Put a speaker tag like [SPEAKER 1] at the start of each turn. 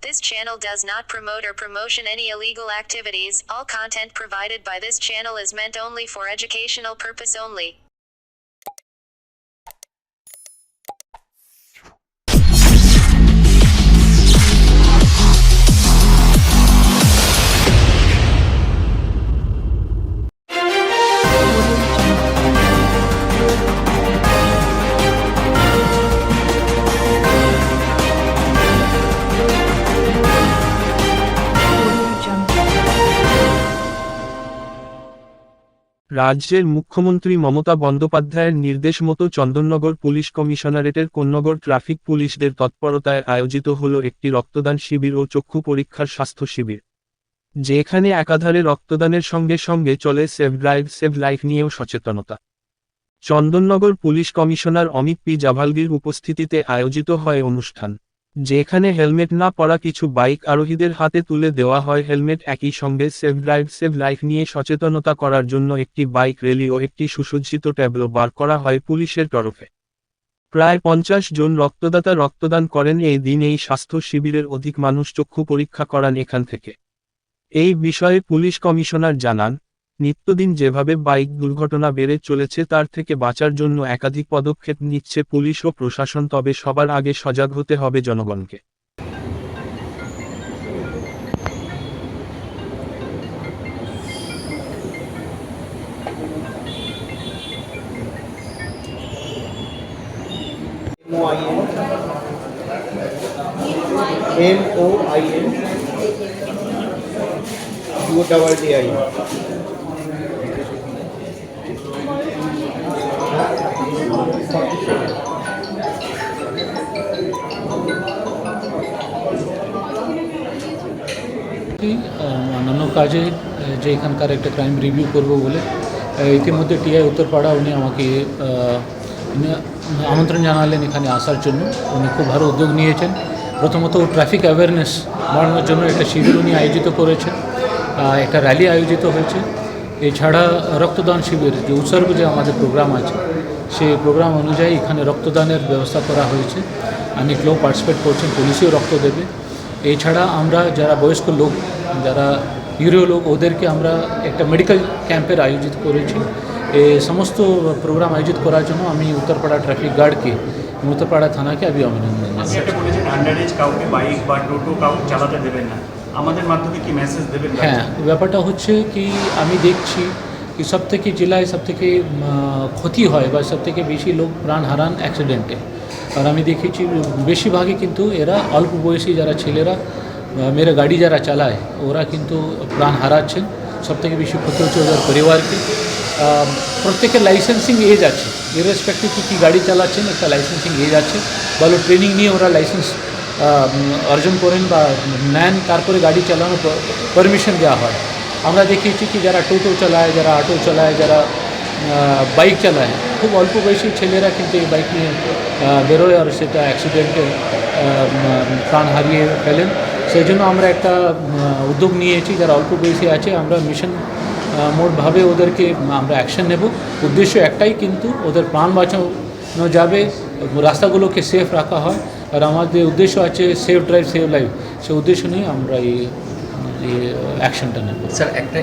[SPEAKER 1] This channel does not promote or promotion any illegal activities. All content provided by this channel is meant only for educational purpose only.
[SPEAKER 2] রাজ্যের মুখ্যমন্ত্রী মমতা বন্দ্যোপাধ্যায়ের নির্দেশ মতো Chandannagar police কমিশনারেটের Konnagar traffic পুলিশদের তৎপরতায় আয়োজিত হল একটি রক্তদান শিবির ও চক্ষু পরীক্ষার স্বাস্থ্য শিবির, যেখানে একাধারে রক্তদানের সঙ্গে সঙ্গে চলে সেভ ড্রাইভ সেভ লাইফ নিয়েও সচেতনতা। Chandannagar police commissioner Amit P জাভালগির উপস্থিতিতে আয়োজিত হয় অনুষ্ঠান, যেখানে হেলমেট না পরা কিছু বাইক আরোহীদের হাতে তুলে দেওয়া হয় হেলমেট। একই সঙ্গে সেভ ড্রাইভ সেভ লাইফ নিয়ে সচেতনতা করার জন্য একটি বাইক র্যালি ও একটি সুসজ্জিত ট্যাবলো বার করা হয় পুলিশের তরফে। প্রায় 50 জন রক্তদাতা রক্তদান করেন এই দিন। এই স্বাস্থ্য শিবিরের অধিক মানুষ চক্ষু পরীক্ষা করান এখান থেকে। এই বিষয়ে পুলিশ কমিশনার জানান, নিত্যদিন যেভাবে বাইক দুর্ঘটনা বেড়ে চলেছে তার থেকে বাঁচার জন্য একাধিক পদক্ষেপ নিচ্ছে পুলিশ ও প্রশাসন, তবে সবার আগে সজাগ হতে হবে জনগণকে।
[SPEAKER 3] অন্যান্য কাজে যে এখানকার একটা ক্রাইম রিভিউ করব বলে ইতিমধ্যে টিআই উত্তরপাড়া উনি আমাকে আমন্ত্রণ জানালেন এখানে আসার জন্য। উনি খুব ভালো উদ্যোগ নিয়েছেন। প্রথমত ট্রাফিক অ্যাওয়ারনেস বাড়ানোর জন্য একটা শিবির উনি আয়োজিত করেছেন, একটা র্যালি আয়োজিত হয়েছে। এছাড়া রক্তদান শিবির যে উৎসর্গ যে আমাদের প্রোগ্রাম আছে সেই প্রোগ্রাম অনুযায়ী এখানে রক্তদানের ব্যবস্থা করা হয়েছে। অনেক লোক পার্টিসিপেট করছেন, পুলিশও রক্ত দেবে। এছাড়া আমরা যারা বয়স্ক লোক, যারা নিরীহ লোক, ওদেরকে আমরা একটা মেডিকেল ক্যাম্পের আয়োজিত করেছি। এই সমস্ত প্রোগ্রাম আয়োজিত করার জন্য আমি উত্তরপাড়া ট্রাফিক গার্ডকে, উত্তরপাড়া থানাকে আমি অভিনন্দন জানাচ্ছি।
[SPEAKER 4] আন্ডারএজ কাউকে বাইক বা টোটো কাউকে চালাতে দেবেন না, আমাদের মাধ্যমে কি মেসেজ দেবেন?
[SPEAKER 3] হ্যাঁ, ব্যাপারটা হচ্ছে কি আমি দেখছি কি সবথেকে জেলায় সবথেকে ক্ষতি হয় বা সবথেকে বেশি লোক প্রাণ হারান অ্যাক্সিডেন্টে। আর আমি দেখেছি বেশিরভাগই কিন্তু এরা অল্প বয়সী যারা ছেলেরা মেরে গাড়ি যারা চালায় ওরা কিন্তু প্রাণ হারাচ্ছেন। সবথেকে বেশি ক্ষতি হচ্ছে ওদের পরিবারকে। প্রত্যেকের লাইসেন্সিং এজ আছে, ইররেসপেক্টিভ কী গাড়ি চালাচ্ছেন একটা লাইসেন্সিং এজ আছে, ভালো ট্রেনিং নিয়ে ওরা লাইসেন্স অর্জন করেন বা নেন, তারপরে গাড়ি চালানোর পারমিশন দেওয়া হয়। আমরা দেখেছি কি যারা টোটো চালায়, যারা অটো চালায়, যারা বাইক চালায়, খুব অল্প বয়সী ছেলেরা কিন্তু এই বাইক নিয়ে বেরোয় আর সেটা অ্যাক্সিডেন্টে প্রাণ হারিয়ে ফেলেন। সেই জন্য আমরা একটা উদ্যোগ নিয়েছি, যারা অল্প বয়সী আছে আমরা মিশন মোটভাবে ওদেরকে আমরা অ্যাকশন নেব। উদ্দেশ্য একটাই, কিন্তু ওদের প্রাণ বাঁচানো যাবে, রাস্তাগুলোকে সেফ রাখা হয়। আর আমাদের উদ্দেশ্য আছে সেফ ড্রাইভ সেভ লাইফ, সেই উদ্দেশ্য নিয়ে আমরা এই অ্যাকশনটা নেব।
[SPEAKER 5] স্যার একটা